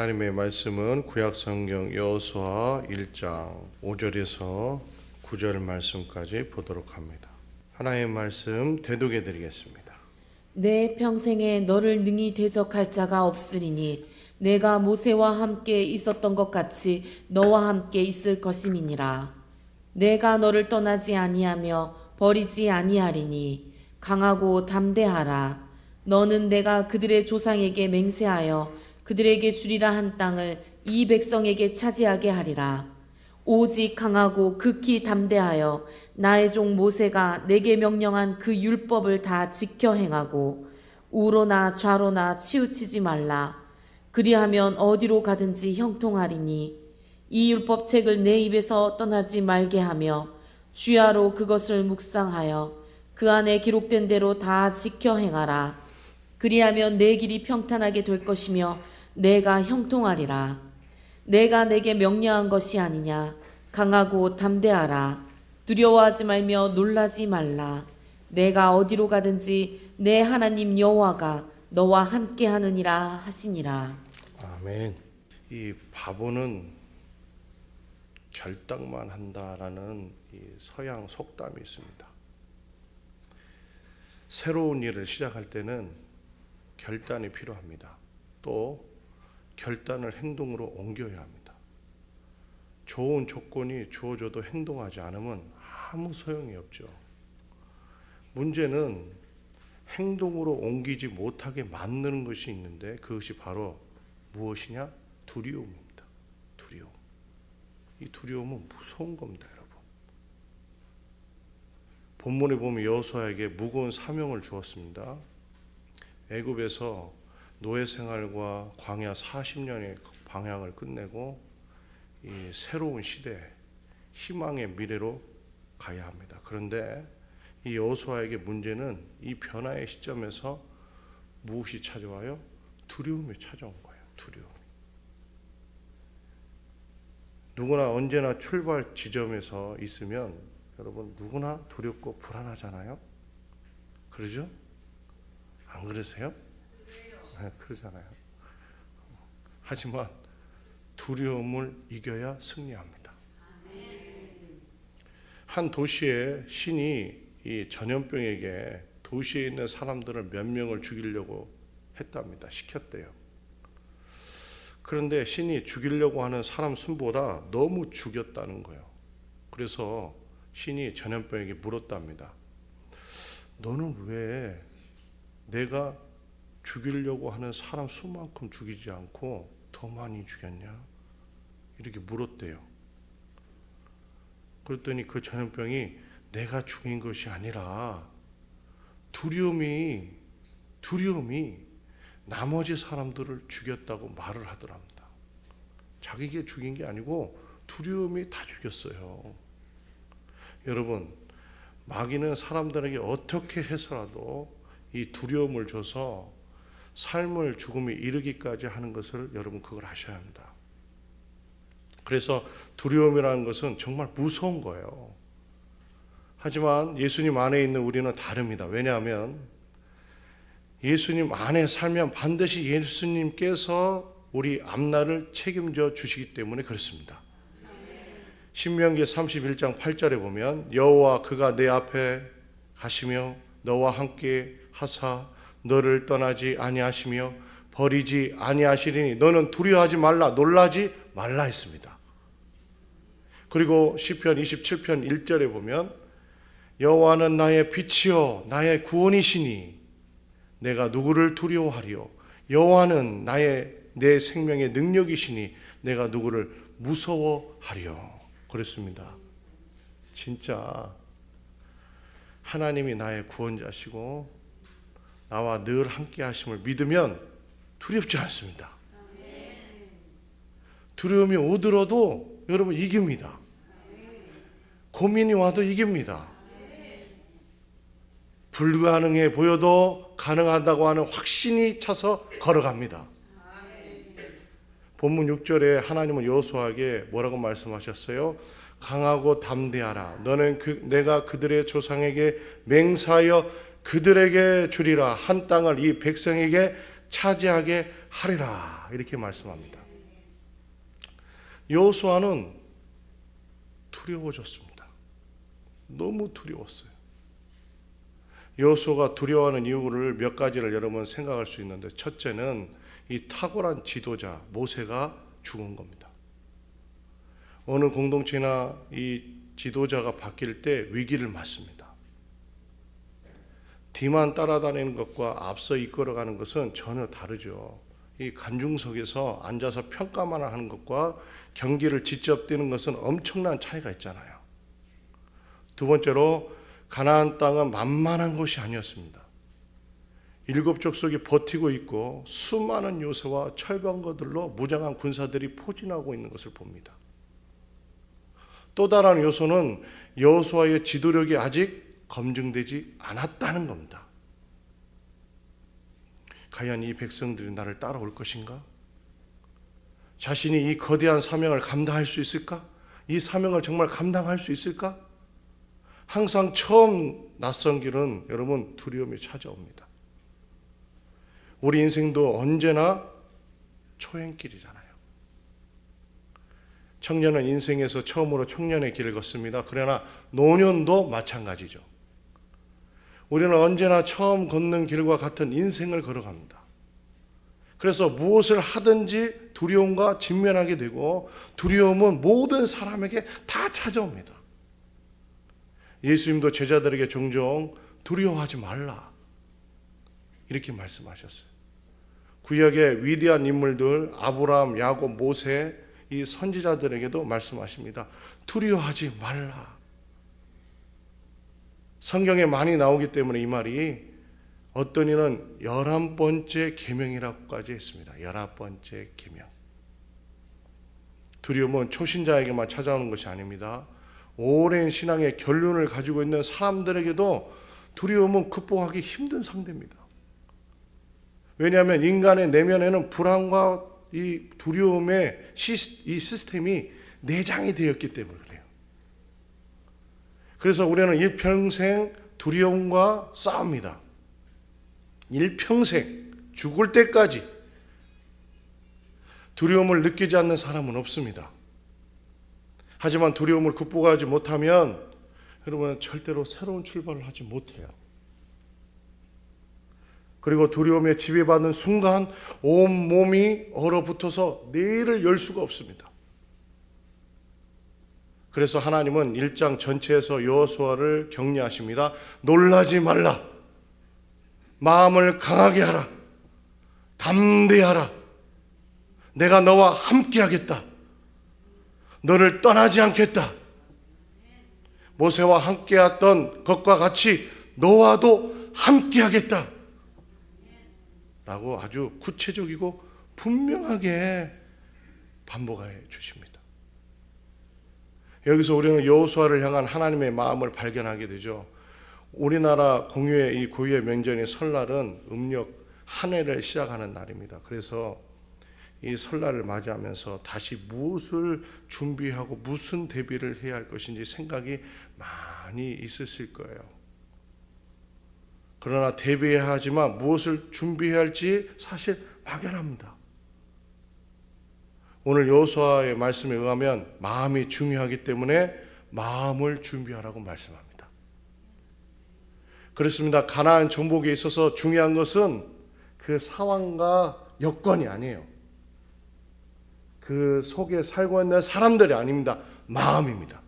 하나님의 말씀은 구약성경 여호수아 1장 5절에서 9절 말씀까지 보도록 합니다. 하나님의 말씀 대독해 드리겠습니다. 내 평생에 너를 능히 대적할 자가 없으리니 내가 모세와 함께 있었던 것 같이 너와 함께 있을 것임이니라. 내가 너를 떠나지 아니하며 버리지 아니하리니 강하고 담대하라. 너는 내가 그들의 조상에게 맹세하여 그들에게 주리라 한 땅을 이 백성에게 차지하게 하리라. 오직 강하고 극히 담대하여 나의 종 모세가 내게 명령한 그 율법을 다 지켜 행하고 우로나 좌로나 치우치지 말라. 그리하면 어디로 가든지 형통하리니 이 율법책을 내 입에서 떠나지 말게 하며 주야로 그것을 묵상하여 그 안에 기록된 대로 다 지켜 행하라. 그리하면 내 길이 평탄하게 될 것이며 내가 형통하리라. 내가 내게 명령한 것이 아니냐. 강하고 담대하라. 두려워하지 말며 놀라지 말라. 내가 어디로 가든지 내 하나님 여호와가 너와 함께 하느니라 하시니라. 아멘. 이 바보는 결단만 한다라는 이 서양 속담이 있습니다. 새로운 일을 시작할 때는 결단이 필요합니다. 또 결단을 행동으로 옮겨야 합니다. 좋은 조건이 주어져도 행동하지 않으면 아무 소용이 없죠. 문제는 행동으로 옮기지 못하게 만드는 것이 있는데 그것이 바로 무엇이냐? 두려움입니다. 두려움. 이 두려움은 무서운 겁니다, 여러분. 본문에 보면 여호수아에게 무거운 사명을 주었습니다. 애굽에서 노예 생활과 광야 40년의 방향을 끝내고 이 새로운 시대, 희망의 미래로 가야 합니다. 그런데 이 여호수아에게 문제는 이 변화의 시점에서 무엇이 찾아와요? 두려움이 찾아온 거예요. 두려움. 누구나 언제나 출발 지점에서 있으면 여러분 누구나 두렵고 불안하잖아요. 그러죠? 안 그러세요? 네, 그러잖아요. 하지만 두려움을 이겨야 승리합니다. 한 도시의 신이 이 전염병에게 도시에 있는 사람들을 몇 명을 죽이려고 했답니다. 시켰대요. 그런데 신이 죽이려고 하는 사람 수보다 너무 죽였다는 거예요. 그래서 신이 전염병에게 물었답니다. 너는 왜 내가 죽이려고 하는 사람 수만큼 죽이지 않고 더 많이 죽였냐? 이렇게 물었대요. 그랬더니 그 전염병이 내가 죽인 것이 아니라 두려움이 나머지 사람들을 죽였다고 말을 하더랍니다. 자기가 죽인 게 아니고 두려움이 다 죽였어요. 여러분, 마귀는 사람들에게 어떻게 해서라도 이 두려움을 줘서 삶을 죽음에 이르기까지 하는 것을 여러분 그걸 아셔야 합니다. 그래서 두려움이라는 것은 정말 무서운 거예요. 하지만 예수님 안에 있는 우리는 다릅니다. 왜냐하면 예수님 안에 살면 반드시 예수님께서 우리 앞날을 책임져 주시기 때문에 그렇습니다. 신명기 31장 8절에 보면 여호와 그가 내 앞에 가시며 너와 함께 하사 너를 떠나지 아니하시며 버리지 아니하시리니 너는 두려워하지 말라 놀라지 말라 했습니다. 그리고 시편 27편 1절에 보면 여호와는 나의 빛이요 나의 구원이시니 내가 누구를 두려워하리요 여호와는 내 생명의 능력이시니 내가 누구를 무서워하리요. 그랬습니다. 진짜 하나님이 나의 구원자시고 나와 늘 함께 하심을 믿으면 두렵지 않습니다. 두려움이 오더라도 여러분 이깁니다. 고민이 와도 이깁니다. 불가능해 보여도 가능하다고 하는 확신이 차서 걸어갑니다. 본문 6절에 하나님은 여호수아에게 뭐라고 말씀하셨어요? 강하고 담대하라. 너는 내가 그들의 조상에게 맹세하여 그들에게 주리라 한 땅을 이 백성에게 차지하게 하리라. 이렇게 말씀합니다. 여호수아는 두려워졌습니다. 너무 두려웠어요. 여호수아가 두려워하는 이유를 몇 가지를 여러분 생각할 수 있는데, 첫째는 이 탁월한 지도자 모세가 죽은 겁니다. 어느 공동체나 이 지도자가 바뀔 때 위기를 맞습니다. 뒤만 따라다니는 것과 앞서 이끌어가는 것은 전혀 다르죠. 이 관중석에서 앉아서 평가만 하는 것과 경기를 직접 뛰는 것은 엄청난 차이가 있잖아요. 두 번째로 가나안 땅은 만만한 곳이 아니었습니다. 7 족속이 버티고 있고 수많은 요새와 철병거들로 무장한 군사들이 포진하고 있는 것을 봅니다. 또 다른 요소는 여호수아의 지도력이 아직 검증되지 않았다는 겁니다. 과연 이 백성들이 나를 따라올 것인가? 자신이 이 거대한 사명을 감당할 수 있을까? 이 사명을 정말 감당할 수 있을까? 항상 처음 낯선 길은 여러분 두려움이 찾아옵니다. 우리 인생도 언제나 초행길이잖아요. 청년은 인생에서 처음으로 청년의 길을 걷습니다. 그러나 노년도 마찬가지죠. 우리는 언제나 처음 걷는 길과 같은 인생을 걸어갑니다. 그래서 무엇을 하든지 두려움과 직면하게 되고, 두려움은 모든 사람에게 다 찾아옵니다. 예수님도 제자들에게 종종 두려워하지 말라 이렇게 말씀하셨어요. 구약의 위대한 인물들 아브라함, 야곱, 모세, 이 선지자들에게도 말씀하십니다. 두려워하지 말라. 성경에 많이 나오기 때문에 이 말이 어떤 이는 11번째 계명이라고까지 했습니다. 11번째 계명. 두려움은 초신자에게만 찾아오는 것이 아닙니다. 오랜 신앙의 결론을 가지고 있는 사람들에게도 두려움은 극복하기 힘든 상대입니다. 왜냐하면 인간의 내면에는 불안과 이 두려움의 이 시스템이 내장이 되었기 때문에 그래요. 그래서 우리는 일평생 두려움과 싸웁니다. 일평생 죽을 때까지 두려움을 느끼지 않는 사람은 없습니다. 하지만 두려움을 극복하지 못하면 여러분은 절대로 새로운 출발을 하지 못해요. 그리고 두려움에 지배받는 순간 온몸이 얼어붙어서 뇌를 열 수가 없습니다. 그래서 하나님은 1장 전체에서 여호수아를 격려하십니다. 놀라지 말라. 마음을 강하게 하라. 담대하라. 내가 너와 함께 하겠다. 너를 떠나지 않겠다. 모세와 함께 했던 것과 같이 너와도 함께 하겠다. 라고 아주 구체적이고 분명하게 반복해 주십니다. 여기서 우리는 여호수아를 향한 하나님의 마음을 발견하게 되죠. 우리나라 공휴의 이 고유의 명절인 설날은 음력 한 해를 시작하는 날입니다. 그래서 이 설날을 맞이하면서 다시 무엇을 준비하고 무슨 대비를 해야 할 것인지 생각이 많이 있으실 거예요. 그러나 대비해야 하지만 무엇을 준비해야 할지 사실 막연합니다. 오늘 여호수아의 말씀에 의하면 마음이 중요하기 때문에 마음을 준비하라고 말씀합니다. 그렇습니다. 가나안 정복에 있어서 중요한 것은 그 상황과 여건이 아니에요. 그 속에 살고 있는 사람들이 아닙니다. 마음입니다.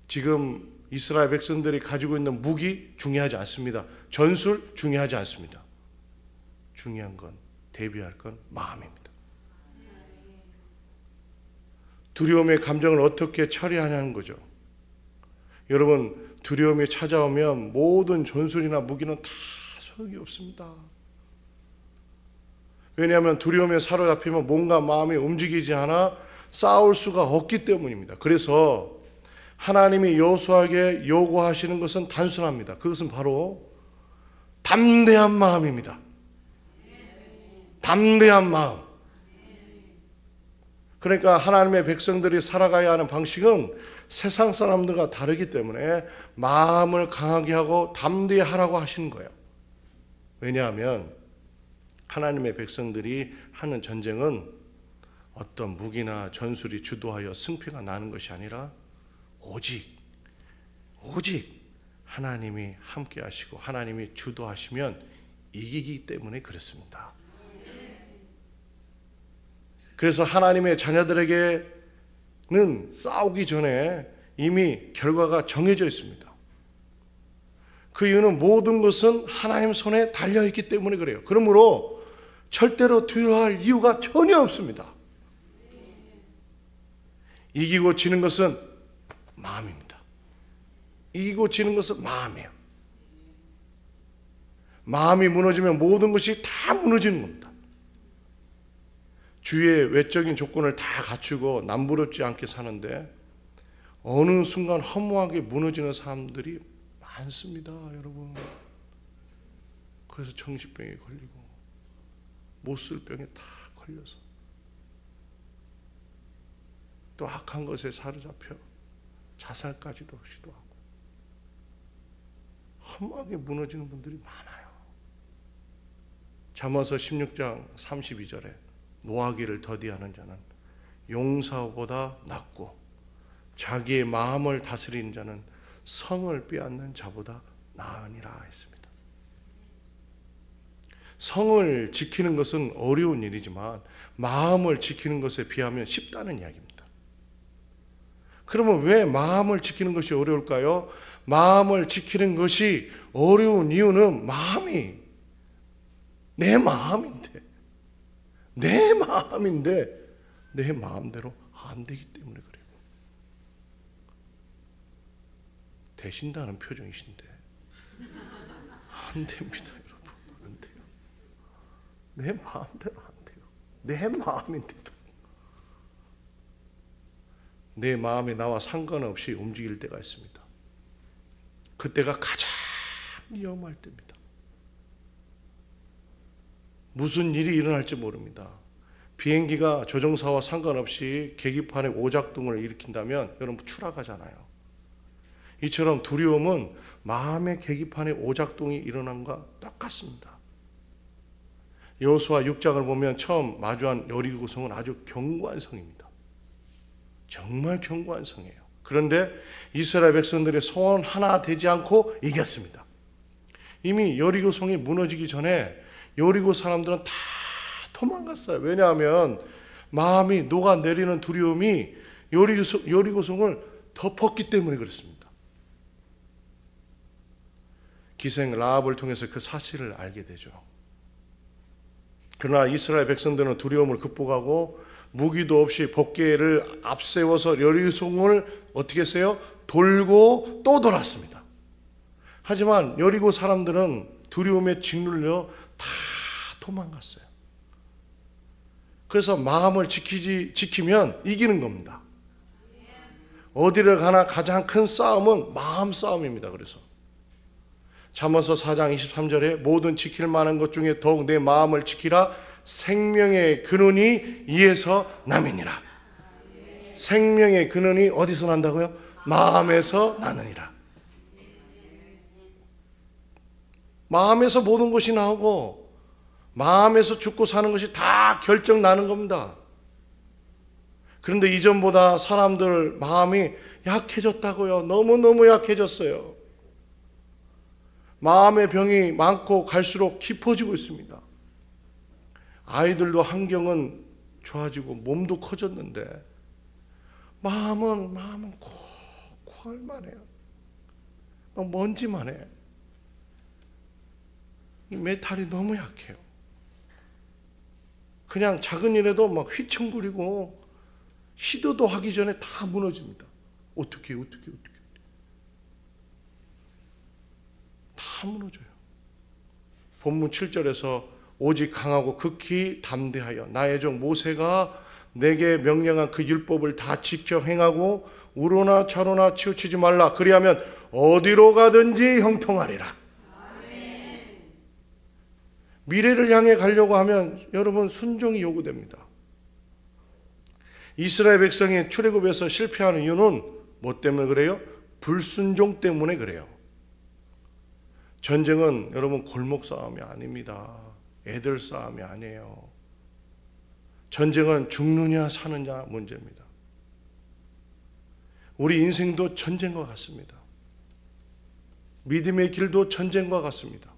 지금 이스라엘 백성들이 가지고 있는 무기 중요하지 않습니다. 전술 중요하지 않습니다. 중요한 건, 대비할 건 마음입니다. 두려움의 감정을 어떻게 처리하냐는 거죠. 여러분, 두려움이 찾아오면 모든 전술이나 무기는 다 소용이 없습니다. 왜냐하면 두려움에 사로잡히면 몸과 마음이 움직이지 않아 싸울 수가 없기 때문입니다. 그래서 하나님이 여호수아에게 요구하시는 것은 단순합니다. 그것은 바로 담대한 마음입니다. 담대한 마음. 그러니까 하나님의 백성들이 살아가야 하는 방식은 세상 사람들과 다르기 때문에 마음을 강하게 하고 담대하라고 하시는 거예요. 왜냐하면 하나님의 백성들이 하는 전쟁은 어떤 무기나 전술이 주도하여 승패가 나는 것이 아니라 오직 하나님이 함께 하시고 하나님이 주도하시면 이기기 때문에 그렇습니다. 그래서 하나님의 자녀들에게는 싸우기 전에 이미 결과가 정해져 있습니다. 그 이유는 모든 것은 하나님 손에 달려있기 때문에 그래요. 그러므로 절대로 두려워할 이유가 전혀 없습니다. 이기고 지는 것은 마음입니다. 이기고 지는 것은 마음이에요. 마음이 무너지면 모든 것이 다 무너지는 겁니다. 주위의 외적인 조건을 다 갖추고 남부럽지 않게 사는데 어느 순간 허무하게 무너지는 사람들이 많습니다, 여러분. 그래서 정신병에 걸리고 못 쓸 병에 다 걸려서 또 악한 것에 사로잡혀 자살까지도 시도하고 허무하게 무너지는 분들이 많아요. 잠언서 16장 32절에 노하기를 더디하는 자는 용사보다 낫고 자기의 마음을 다스리는 자는 성을 빼앗는 자보다 나으니라 했습니다. 성을 지키는 것은 어려운 일이지만 마음을 지키는 것에 비하면 쉽다는 이야기입니다. 그러면 왜 마음을 지키는 것이 어려울까요? 마음을 지키는 것이 어려운 이유는 내 마음인데 내 마음대로 안 되기 때문에 그래요. 되신다는 표정이신데 안 됩니다, 여러분. 안 돼요. 내 마음대로 안 돼요. 내 마음인데도 내 마음이 나와 상관없이 움직일 때가 있습니다. 그때가 가장 위험할 때입니다. 무슨 일이 일어날지 모릅니다. 비행기가 조종사와 상관없이 계기판에 오작동을 일으킨다면 여러분 추락하잖아요. 이처럼 두려움은 마음의 계기판에 오작동이 일어난 것과 똑같습니다. 여호수아 6장을 보면 처음 마주한 여리고성은 아주 견고한 성입니다. 정말 견고한 성이에요. 그런데 이스라엘 백성들의 소원 하나 되지 않고 이겼습니다. 이미 여리고성이 무너지기 전에 여리고 사람들은 다 도망갔어요. 왜냐하면 마음이 녹아내리는 두려움이 여리고성을 덮었기 때문에 그렇습니다. 기생 라합을 통해서 그 사실을 알게 되죠. 그러나 이스라엘 백성들은 두려움을 극복하고 무기도 없이 복개를 앞세워서 여리고성을 어떻게 했어요? 돌고 또 돌았습니다. 하지만 여리고 사람들은 두려움에 짓눌려 다 도망갔어요. 그래서 마음을 지키면 이기는 겁니다. 어디를 가나 가장 큰 싸움은 마음 싸움입니다. 그래서 잠언서 4장 23절에 모든 지킬 만한 것 중에 더욱 내 마음을 지키라. 생명의 근원이 이에서 남이니라. 생명의 근원이 어디서 난다고요? 마음에서 나느니라. 마음에서 모든 것이 나오고 마음에서 죽고 사는 것이 다 결정 나는 겁니다. 그런데 이전보다 사람들 마음이 약해졌다고요. 너무너무 약해졌어요. 마음의 병이 많고 갈수록 깊어지고 있습니다. 아이들도 환경은 좋아지고 몸도 커졌는데 마음은 고갈만 해요. 먼지만 해. 이 메탈이 너무 약해요. 그냥 작은 일에도 막 휘청거리고 시도도 하기 전에 다 무너집니다. 어떻게 다 무너져요. 본문 7절에서 오직 강하고 극히 담대하여 나의 종 모세가 내게 명령한 그 율법을 다 지켜 행하고 우로나 좌로나 치우치지 말라. 그리하면 어디로 가든지 형통하리라. 미래를 향해 가려고 하면 여러분 순종이 요구됩니다. 이스라엘 백성이 출애굽에서 실패하는 이유는 뭐 때문에 그래요? 불순종 때문에 그래요. 전쟁은 여러분 골목 싸움이 아닙니다. 애들 싸움이 아니에요. 전쟁은 죽느냐 사느냐 문제입니다. 우리 인생도 전쟁과 같습니다. 믿음의 길도 전쟁과 같습니다.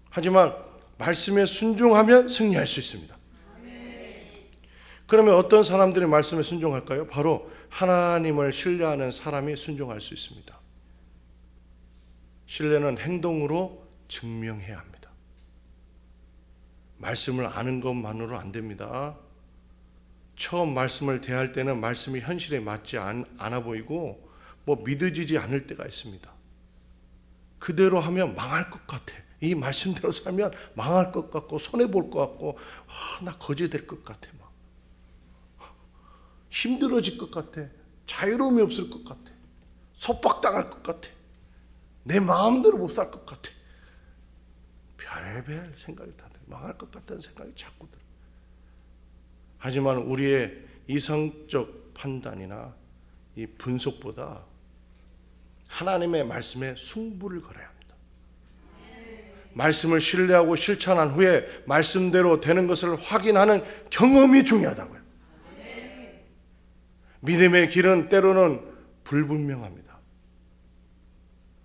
하지만 말씀에 순종하면 승리할 수 있습니다. 그러면 어떤 사람들이 말씀에 순종할까요? 바로 하나님을 신뢰하는 사람이 순종할 수 있습니다. 신뢰는 행동으로 증명해야 합니다. 말씀을 아는 것만으로 안 됩니다. 처음 말씀을 대할 때는 말씀이 현실에 맞지 않아 보이고 믿어지지 않을 때가 있습니다. 그대로 하면 망할 것 같아. 이 말씀대로 살면 망할 것 같고 손해볼 것 같고 나 거지될 것 같아. 막. 힘들어질 것 같아. 자유로움이 없을 것 같아. 속박당할 것 같아. 내 마음대로 못 살 것 같아. 별의별 생각이 다 들어. 망할 것 같다는 생각이 자꾸 들어. 하지만 우리의 이성적 판단이나 이 분석보다 하나님의 말씀에 승부를 걸어야 합니다. 말씀을 신뢰하고 실천한 후에 말씀대로 되는 것을 확인하는 경험이 중요하다고요. 믿음의 길은 때로는 불분명합니다.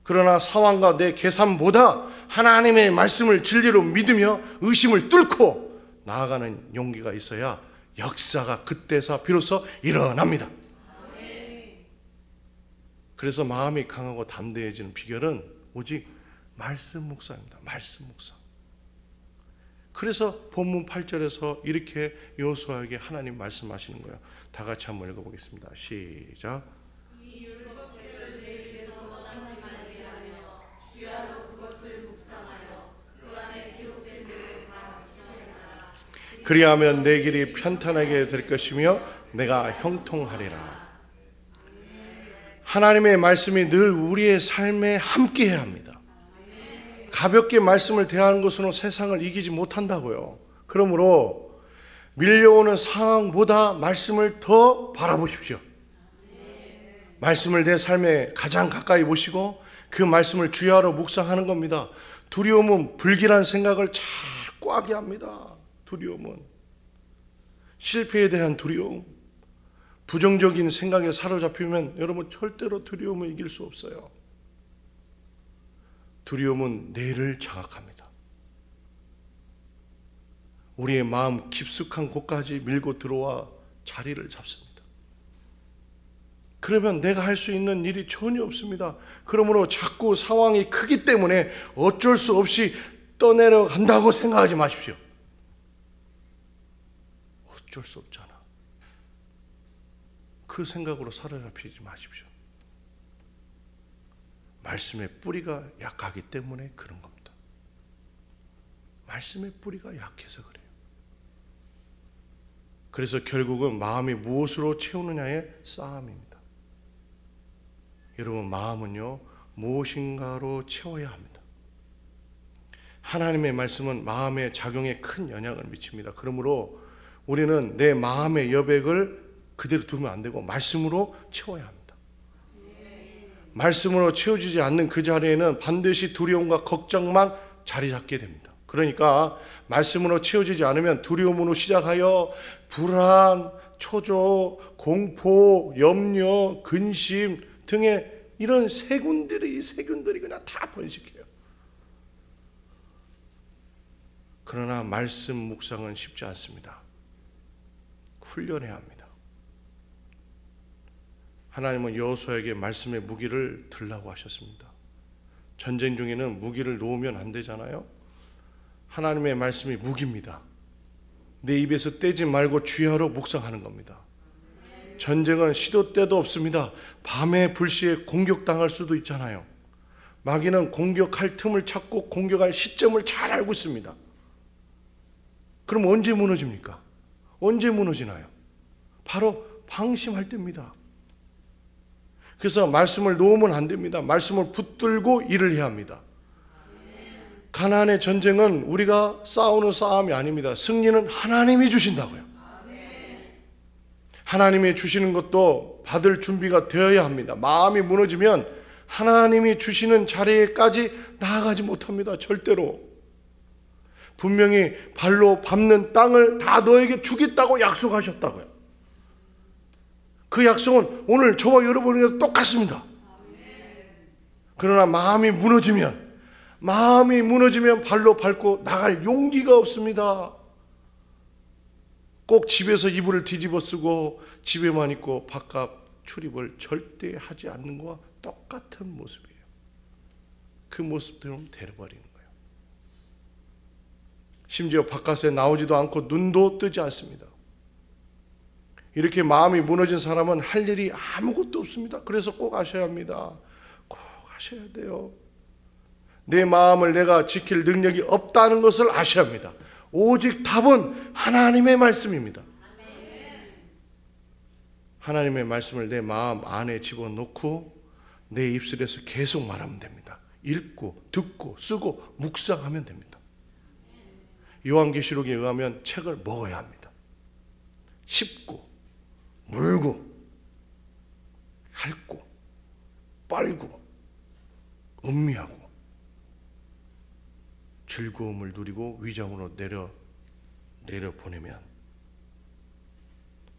그러나 상황과 내 계산보다 하나님의 말씀을 진리로 믿으며 의심을 뚫고 나아가는 용기가 있어야 역사가 그때서 비로소 일어납니다. 그래서 마음이 강하고 담대해지는 비결은 오직 말씀 묵상입니다. 말씀 묵상. 그래서 본문 8절에서 이렇게 여호수아에게 하나님 말씀하시는 거예요. 다 같이 한번 읽어보겠습니다. 시작. 그리하면 내 길이 편탄하게 될 것이며 내가 형통하리라. 하나님의 말씀이 늘 우리의 삶에 함께해야 합니다. 가볍게 말씀을 대하는 것으로 세상을 이기지 못한다고요. 그러므로 밀려오는 상황보다 말씀을 더 바라보십시오. 말씀을 내 삶에 가장 가까이 보시고 그 말씀을 주야로 묵상하는 겁니다. 두려움은 불길한 생각을 자꾸 하게 합니다. 두려움은 실패에 대한 두려움, 부정적인 생각에 사로잡히면 여러분 절대로 두려움을 이길 수 없어요. 두려움은 뇌를 장악합니다. 우리의 마음 깊숙한 곳까지 밀고 들어와 자리를 잡습니다. 그러면 내가 할 수 있는 일이 전혀 없습니다. 그러므로 자꾸 상황이 크기 때문에 어쩔 수 없이 떠내려간다고 생각하지 마십시오. 어쩔 수 없잖아. 그 생각으로 사로잡히지 마십시오. 말씀의 뿌리가 약하기 때문에 그런 겁니다. 말씀의 뿌리가 약해서 그래요. 그래서 결국은 마음이 무엇으로 채우느냐의 싸움입니다. 여러분, 마음은요 무엇인가로 채워야 합니다. 하나님의 말씀은 마음의 작용에 큰 영향을 미칩니다. 그러므로 우리는 내 마음의 여백을 그대로 두면 안 되고 말씀으로 채워야 합니다. 말씀으로 채워지지 않는 그 자리에는 반드시 두려움과 걱정만 자리 잡게 됩니다. 그러니까 말씀으로 채워지지 않으면 두려움으로 시작하여 불안, 초조, 공포, 염려, 근심 등의 이런 세균들이 그냥 다 번식해요. 그러나 말씀 묵상은 쉽지 않습니다. 훈련해야 합니다. 하나님은 여호수아에게 말씀의 무기를 들라고 하셨습니다. 전쟁 중에는 무기를 놓으면 안 되잖아요. 하나님의 말씀이 무기입니다. 내 입에서 떼지 말고 주야로 묵상하는 겁니다. 전쟁은 시도 때도 없습니다. 밤에 불시에 공격당할 수도 있잖아요. 마귀는 공격할 틈을 찾고 공격할 시점을 잘 알고 있습니다. 그럼 언제 무너집니까? 언제 무너지나요? 바로 방심할 때입니다. 그래서 말씀을 놓으면 안 됩니다. 말씀을 붙들고 일을 해야 합니다. 가나안의 전쟁은 우리가 싸우는 싸움이 아닙니다. 승리는 하나님이 주신다고요. 하나님이 주시는 것도 받을 준비가 되어야 합니다. 마음이 무너지면 하나님이 주시는 자리에까지 나아가지 못합니다. 절대로. 분명히 발로 밟는 땅을 다 너에게 주겠다고 약속하셨다고요. 그 약속은 오늘 저와 여러분에게도 똑같습니다. 그러나 마음이 무너지면 발로 밟고 나갈 용기가 없습니다. 꼭 집에서 이불을 뒤집어 쓰고 집에만 있고 바깥 출입을 절대 하지 않는 것과 똑같은 모습이에요. 그 모습대로 되어버리는 거예요. 심지어 바깥에 나오지도 않고 눈도 뜨지 않습니다. 이렇게 마음이 무너진 사람은 할 일이 아무것도 없습니다. 그래서 꼭 아셔야 합니다. 꼭 아셔야 돼요. 내 마음을 내가 지킬 능력이 없다는 것을 아셔야 합니다. 오직 답은 하나님의 말씀입니다. 하나님의 말씀을 내 마음 안에 집어넣고 내 입술에서 계속 말하면 됩니다. 읽고 듣고 쓰고 묵상하면 됩니다. 요한계시록에 의하면 책을 먹어야 합니다. 씹고 물고 핥고 빨고 음미하고 즐거움을 누리고 위장으로 내려보내면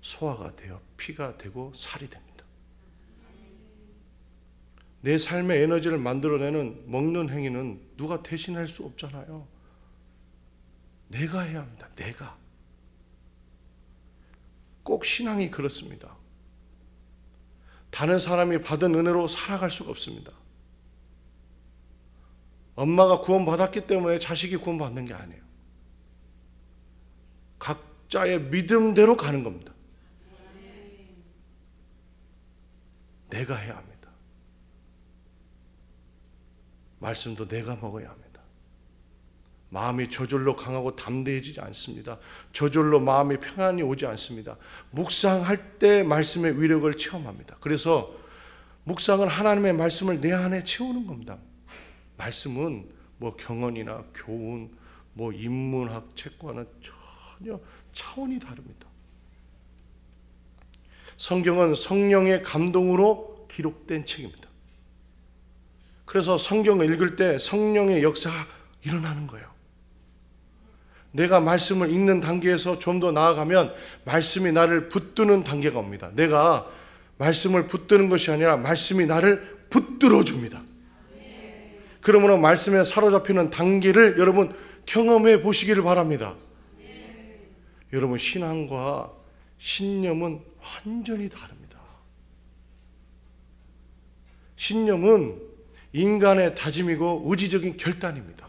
소화가 되어 피가 되고 살이 됩니다. 내 삶의 에너지를 만들어내는 먹는 행위는 누가 대신할 수 없잖아요. 내가 해야 합니다. 내가. 꼭 신앙이 그렇습니다. 다른 사람이 받은 은혜로 살아갈 수가 없습니다. 엄마가 구원받았기 때문에 자식이 구원받는 게 아니에요. 각자의 믿음대로 가는 겁니다. 내가 해야 합니다. 말씀도 내가 먹어야 합니다. 마음이 저절로 강하고 담대해지지 않습니다. 저절로 마음이 평안이 오지 않습니다. 묵상할 때 말씀의 위력을 체험합니다. 그래서 묵상은 하나님의 말씀을 내 안에 채우는 겁니다. 말씀은 뭐 경언이나 교훈, 뭐 인문학 책과는 전혀 차원이 다릅니다. 성경은 성령의 감동으로 기록된 책입니다. 그래서 성경을 읽을 때 성령의 역사가 일어나는 거예요. 내가 말씀을 읽는 단계에서 좀 더 나아가면 말씀이 나를 붙드는 단계가 옵니다. 내가 말씀을 붙드는 것이 아니라 말씀이 나를 붙들어 줍니다. 그러므로 말씀에 사로잡히는 단계를 여러분 경험해 보시기를 바랍니다. 여러분 신앙과 신념은 완전히 다릅니다. 신념은 인간의 다짐이고 의지적인 결단입니다.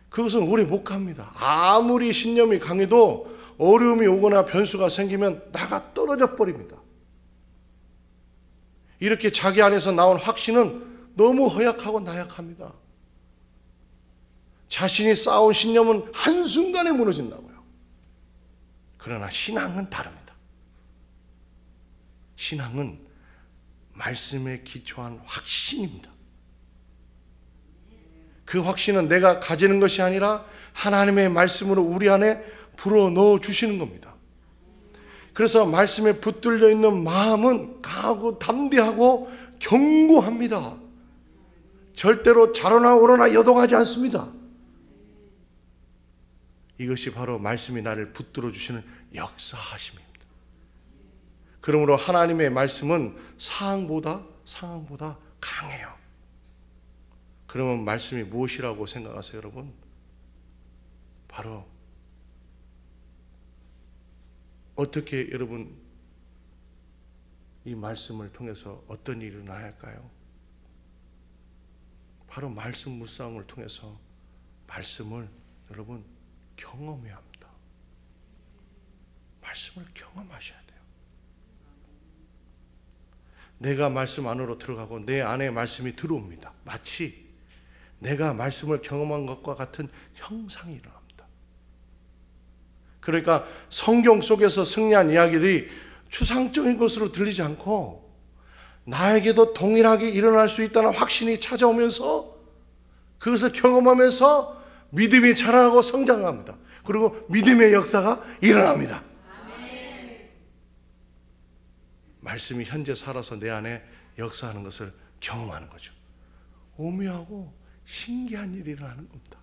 그것은 오래 못 갑니다. 아무리 신념이 강해도 어려움이 오거나 변수가 생기면 나가 떨어져 버립니다. 이렇게 자기 안에서 나온 확신은 너무 허약하고 나약합니다. 자신이 쌓아온 신념은 한순간에 무너진다고요. 그러나 신앙은 다릅니다. 신앙은 말씀에 기초한 확신입니다. 그 확신은 내가 가지는 것이 아니라 하나님의 말씀으로 우리 안에 불어넣어 주시는 겁니다. 그래서 말씀에 붙들려 있는 마음은 강하고 담대하고 견고합니다. 절대로 좌로나 우로나 여동하지 않습니다. 이것이 바로 말씀이 나를 붙들어 주시는 역사하심입니다. 그러므로 하나님의 말씀은 상황보다 강해요. 그러면 말씀이 무엇이라고 생각하세요, 여러분? 바로 어떻게 여러분 이 말씀을 통해서 어떤 일이 일어나야 할까요? 바로 말씀 묵상을 통해서 말씀을 여러분 경험해야 합니다. 말씀을 경험하셔야 돼요. 내가 말씀 안으로 들어가고 내 안에 말씀이 들어옵니다. 마치 내가 말씀을 경험한 것과 같은 형상이 일어납니다. 그러니까 성경 속에서 승리한 이야기들이 추상적인 것으로 들리지 않고 나에게도 동일하게 일어날 수 있다는 확신이 찾아오면서 그것을 경험하면서 믿음이 자라나고 성장합니다. 그리고 믿음의 역사가 일어납니다. 말씀이 현재 살아서 내 안에 역사하는 것을 경험하는 거죠. 오묘하고 신기한 일이 일어나는 겁니다.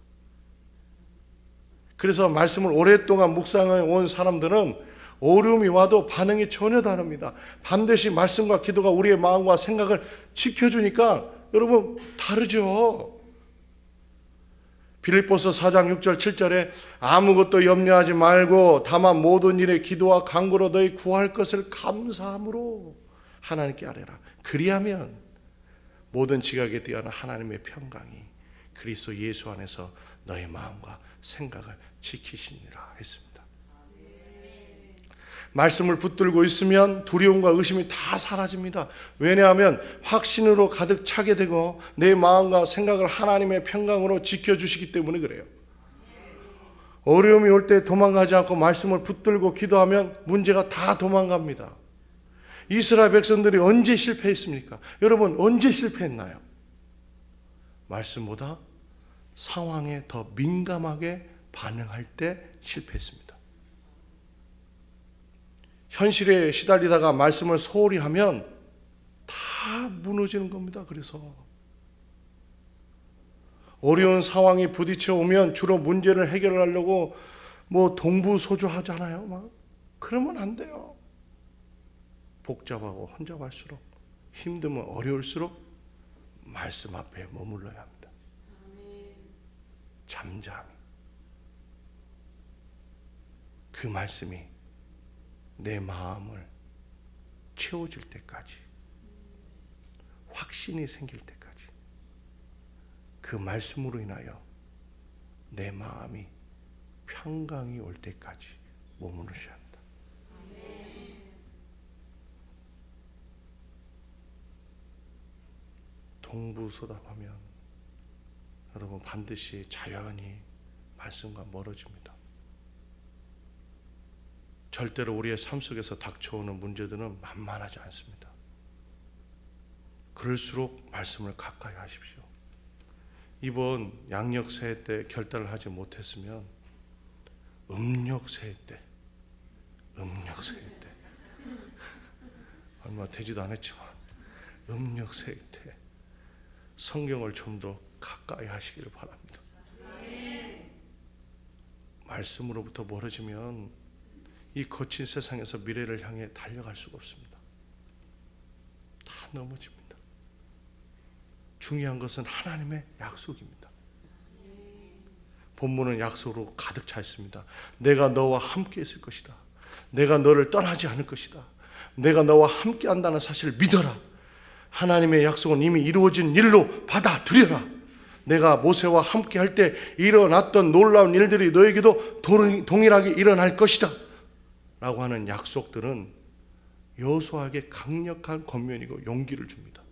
그래서 말씀을 오랫동안 묵상해 온 사람들은 어려움이 와도 반응이 전혀 다릅니다. 반드시 말씀과 기도가 우리의 마음과 생각을 지켜주니까 여러분 다르죠. 빌립보서 4장 6절 7절에 아무것도 염려하지 말고 다만 모든 일에 기도와 간구로 너희 구할 것을 감사함으로 하나님께 아뢰라. 그리하면 모든 지각에 뛰어난 하나님의 평강이 그리스도 예수 안에서 너의 마음과 생각을 지키시니라 했습니다. 말씀을 붙들고 있으면 두려움과 의심이 다 사라집니다. 왜냐하면 확신으로 가득 차게 되고 내 마음과 생각을 하나님의 평강으로 지켜주시기 때문에 그래요. 어려움이 올 때 도망가지 않고 말씀을 붙들고 기도하면 문제가 다 도망갑니다. 이스라엘 백성들이 언제 실패했습니까? 여러분 언제 실패했나요? 말씀보다 상황에 더 민감하게 반응할 때 실패했습니다. 현실에 시달리다가 말씀을 소홀히 하면 다 무너지는 겁니다. 그래서 어려운 상황이 부딪혀 오면 주로 문제를 해결하려고 동부소주하잖아요. 막 그러면 안 돼요. 복잡하고 혼잡할수록 힘들면 어려울수록 말씀 앞에 머물러야 합니다. 잠잠히 그 말씀이 내 마음을 채워질 때까지, 확신이 생길 때까지 그 말씀으로 인하여 내 마음이 평강이 올 때까지 머무르셔야 합니다. 동부소답하면 여러분 반드시 자연히 말씀과 멀어집니다. 절대로 우리의 삶 속에서 닥쳐오는 문제들은 만만하지 않습니다. 그럴수록 말씀을 가까이 하십시오. 이번 양력세해 때 결단을 하지 못했으면 음력세해 때 얼마 되지도 않았지만 음력세해 때 성경을 좀 더 가까이 하시기를 바랍니다. 말씀으로부터 멀어지면 이 거친 세상에서 미래를 향해 달려갈 수가 없습니다. 다 넘어집니다. 중요한 것은 하나님의 약속입니다. 본문은 약속으로 가득 차 있습니다. 내가 너와 함께 있을 것이다. 내가 너를 떠나지 않을 것이다. 내가 너와 함께 한다는 사실을 믿어라. 하나님의 약속은 이미 이루어진 일로 받아들여라. 내가 모세와 함께 할 때 일어났던 놀라운 일들이 너에게도 동일하게 일어날 것이다 라고 하는 약속들은 여호수아에게 강력한 권면이고 용기를 줍니다.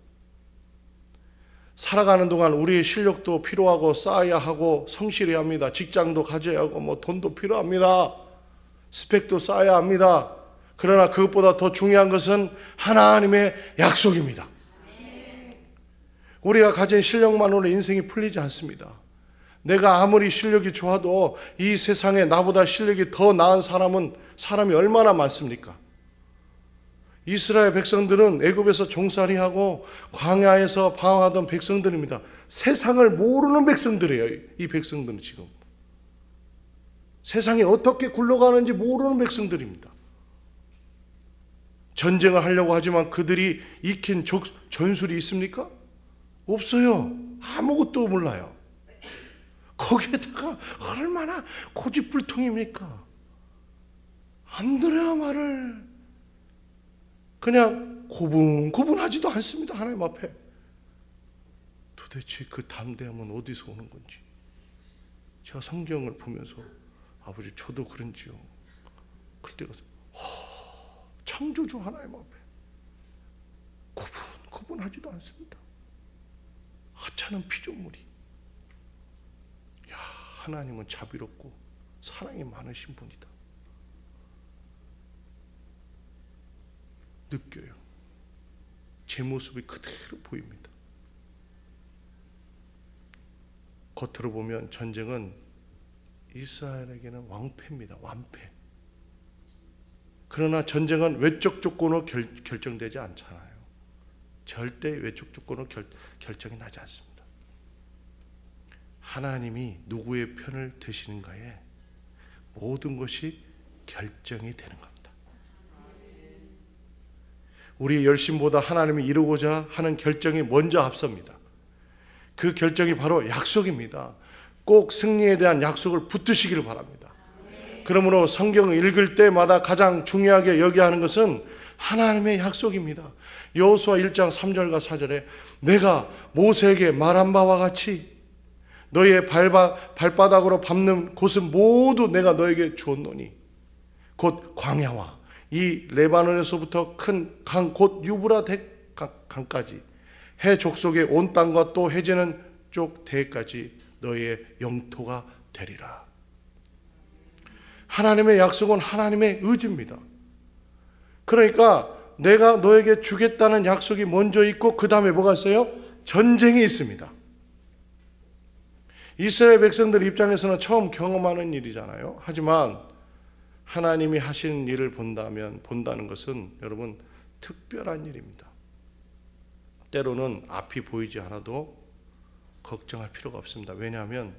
살아가는 동안 우리의 실력도 필요하고 쌓아야 하고 성실해야 합니다. 직장도 가져야 하고 돈도 필요합니다. 스펙도 쌓아야 합니다. 그러나 그것보다 더 중요한 것은 하나님의 약속입니다. 우리가 가진 실력만으로 인생이 풀리지 않습니다. 내가 아무리 실력이 좋아도 이 세상에 나보다 실력이 더 나은 사람이 얼마나 많습니까? 이스라엘 백성들은 애굽에서 종살이하고 광야에서 방황하던 백성들입니다. 세상을 모르는 백성들이에요. 이 백성들은 지금 세상이 어떻게 굴러가는지 모르는 백성들입니다. 전쟁을 하려고 하지만 그들이 익힌 전술이 있습니까? 없어요. 아무것도 몰라요. 거기에다가 얼마나 고집불통입니까? 안 들어야 말을. 그냥 고분고분하지도 않습니다. 하나님 앞에. 도대체 그 담대함은 어디서 오는 건지. 제가 성경을 보면서 아버지 저도 그런지요. 그때가 창조주 하나님 앞에 고분고분하지도 않습니다. 하찮은 피조물이. 야, 하나님은 자비롭고 사랑이 많으신 분이다. 느껴요. 제 모습이 그대로 보입니다. 겉으로 보면 전쟁은 이스라엘에게는 왕패입니다. 완패. 그러나 전쟁은 외적 조건으로 결정되지 않잖아요. 절대 외적 조건으로 결정이 나지 않습니다. 하나님이 누구의 편을 드시는가에 모든 것이 결정이 되는 겁니다. 우리의 열심보다 하나님이 이루고자 하는 결정이 먼저 앞섭니다. 그 결정이 바로 약속입니다. 꼭 승리에 대한 약속을 붙드시기를 바랍니다. 그러므로 성경을 읽을 때마다 가장 중요하게 여겨야 하는 것은 하나님의 약속입니다. 여호수아 1장 3절과 4절에 내가 모세에게 말한 바와 같이 너희의 발바닥으로 밟는 곳은 모두 내가 너에게 주었노니 곧 광야와 이 레바논에서부터 큰 강 곧 유브라데 강까지 해 족속의 온 땅과 또 해지는 쪽 대까지 너희의 영토가 되리라. 하나님의 약속은 하나님의 의지입니다. 그러니까 내가 너에게 주겠다는 약속이 먼저 있고 그 다음에 뭐가 있어요? 전쟁이 있습니다. 이스라엘 백성들 입장에서는 처음 경험하는 일이잖아요. 하지만 하나님이 하시는 일을 본다는 것은 여러분 특별한 일입니다. 때로는 앞이 보이지 않아도 걱정할 필요가 없습니다. 왜냐하면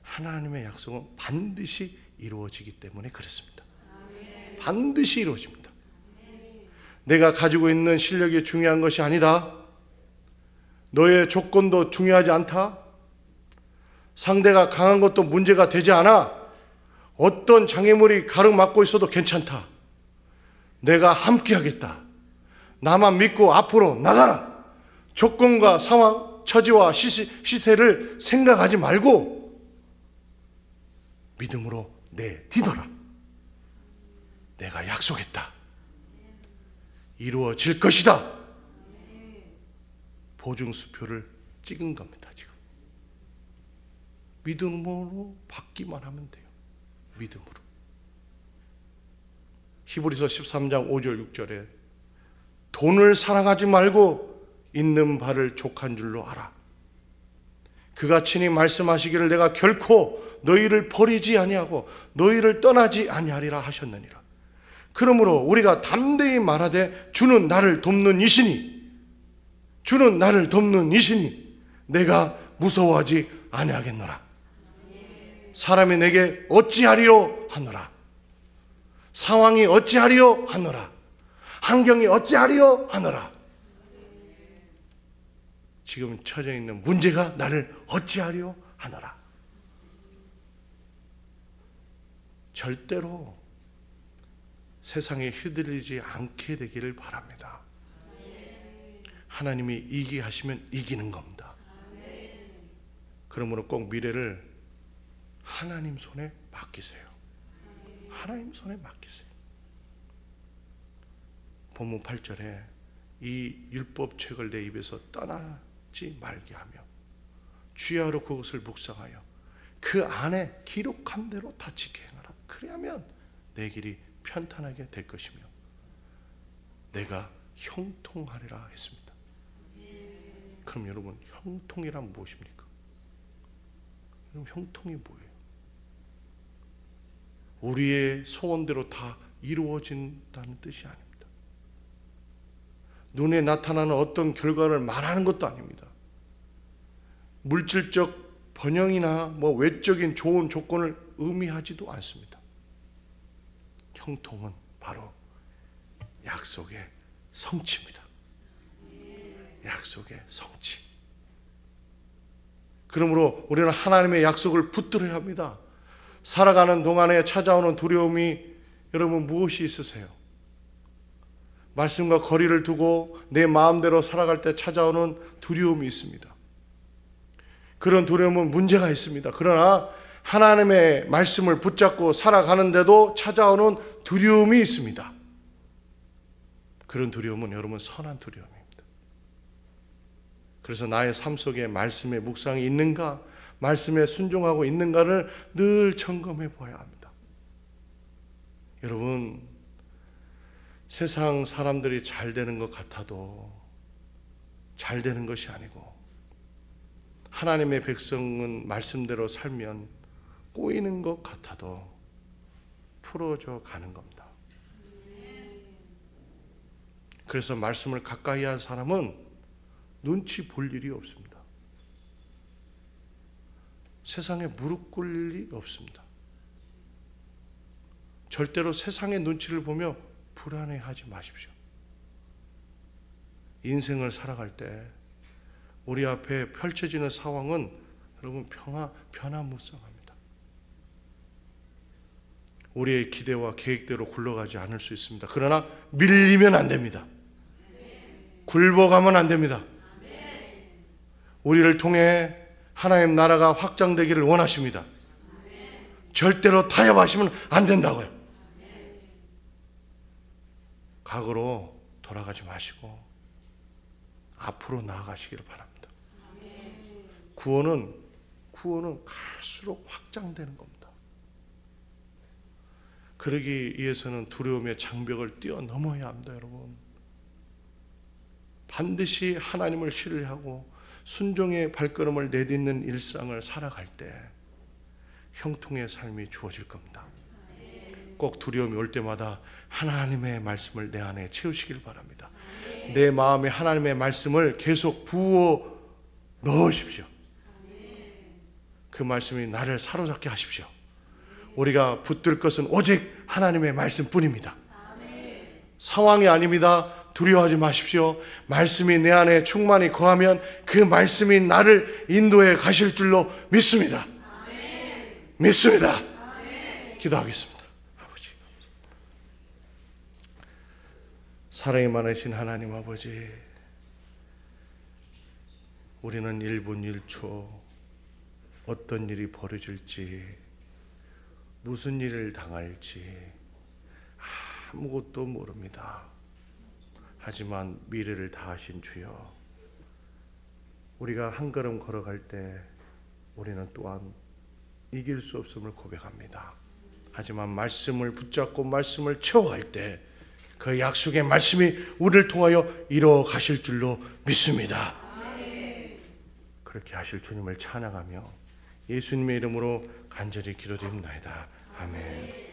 하나님의 약속은 반드시 이루어지기 때문에 그렇습니다. 반드시 이루어집니다. 내가 가지고 있는 실력이 중요한 것이 아니다. 너의 조건도 중요하지 않다. 상대가 강한 것도 문제가 되지 않아. 어떤 장애물이 가로막고 있어도 괜찮다. 내가 함께 하겠다. 나만 믿고 앞으로 나가라. 조건과 상황, 처지와 시세를 생각하지 말고 믿음으로 내디뎌라. 내가 약속했다. 이루어질 것이다. 보증수표를 찍은 겁니다. 지금 믿음으로 받기만 하면 돼요. 믿음으로. 히브리서 13장 5절 6절에 돈을 사랑하지 말고 있는 바를 족한 줄로 알아. 그가 친히 말씀하시기를 내가 결코 너희를 버리지 아니하고 너희를 떠나지 아니하리라 하셨느니라. 그러므로 우리가 담대히 말하되 주는 나를 돕는 이시니 주는 나를 돕는 이시니 내가 무서워하지 아니하겠노라. 사람이 내게 어찌하리요 하노라. 상황이 어찌하리요 하노라. 환경이 어찌하리요 하노라. 지금 처져 있는 문제가 나를 어찌하리요 하노라. 절대로 세상에 휘둘리지 않게 되기를 바랍니다. 하나님이 이기게 하시면 이기는 겁니다. 그러므로 꼭 미래를 하나님 손에 맡기세요. 하나님 손에 맡기세요. 본문 8절에 이 율법책을 내 입에서 떠나지 말게 하며 주야로 그것을 묵상하여 그 안에 기록한 대로 다 지켜 행하라. 그래야면 내 길이 편탄하게 될 것이며 내가 형통하리라 했습니다. 그럼 여러분 형통이란 무엇입니까? 여러분 형통이 뭐예요? 우리의 소원대로 다 이루어진다는 뜻이 아닙니다. 눈에 나타나는 어떤 결과를 말하는 것도 아닙니다. 물질적 번영이나 외적인 좋은 조건을 의미하지도 않습니다. 형통은 바로 약속의 성취입니다. 약속의 성취. 그러므로 우리는 하나님의 약속을 붙들어야 합니다. 살아가는 동안에 찾아오는 두려움이 여러분 무엇이 있으세요? 말씀과 거리를 두고 내 마음대로 살아갈 때 찾아오는 두려움이 있습니다. 그런 두려움은 문제가 있습니다. 그러나 하나님의 말씀을 붙잡고 살아가는데도 찾아오는 두려움이 있습니다. 그런 두려움은 여러분 선한 두려움입니다. 그래서 나의 삶 속에 말씀의 묵상이 있는가, 말씀에 순종하고 있는가를 늘 점검해 보아야 합니다. 여러분, 세상 사람들이 잘 되는 것 같아도 잘 되는 것이 아니고 하나님의 백성은 말씀대로 살면 꼬이는 것 같아도 풀어져 가는 겁니다. 그래서 말씀을 가까이 한 사람은 눈치 볼 일이 없습니다. 세상에 무릎 꿇을 일이 없습니다. 절대로 세상의 눈치를 보며 불안해하지 마십시오. 인생을 살아갈 때 우리 앞에 펼쳐지는 상황은 여러분 변화무쌍합니다. 우리의 기대와 계획대로 굴러가지 않을 수 있습니다. 그러나 밀리면 안 됩니다. 굴복하면 안 됩니다. 우리를 통해 하나님 나라가 확장되기를 원하십니다. 절대로 타협하시면 안 된다고요. 과거로 돌아가지 마시고 앞으로 나아가시기를 바랍니다. 구원은 갈수록 확장되는 겁니다. 그러기 위해서는 두려움의 장벽을 뛰어넘어야 합니다, 여러분. 반드시 하나님을 신뢰하고 순종의 발걸음을 내딛는 일상을 살아갈 때 형통의 삶이 주어질 겁니다. 꼭 두려움이 올 때마다 하나님의 말씀을 내 안에 채우시길 바랍니다. 내 마음에 하나님의 말씀을 계속 부어 넣으십시오. 그 말씀이 나를 사로잡게 하십시오. 우리가 붙들 것은 오직 하나님의 말씀뿐입니다. 상황이 아닙니다. 두려워하지 마십시오. 말씀이 내 안에 충만히 거하면 그 말씀이 나를 인도해 가실 줄로 믿습니다. 믿습니다. 기도하겠습니다. 아버지, 사랑이 많으신 하나님 아버지, 우리는 1분 1초 어떤 일이 벌어질지, 무슨 일을 당할지 아무것도 모릅니다. 하지만 미래를 다 아신 주여, 우리가 한 걸음 걸어갈 때 우리는 또한 이길 수 없음을 고백합니다. 하지만 말씀을 붙잡고 말씀을 채워갈 때 그 약속의 말씀이 우리를 통하여 이루어 가실 줄로 믿습니다. 그렇게 하실 주님을 찬양하며 예수님의 이름으로 간절히 기도드립니다. 아멘.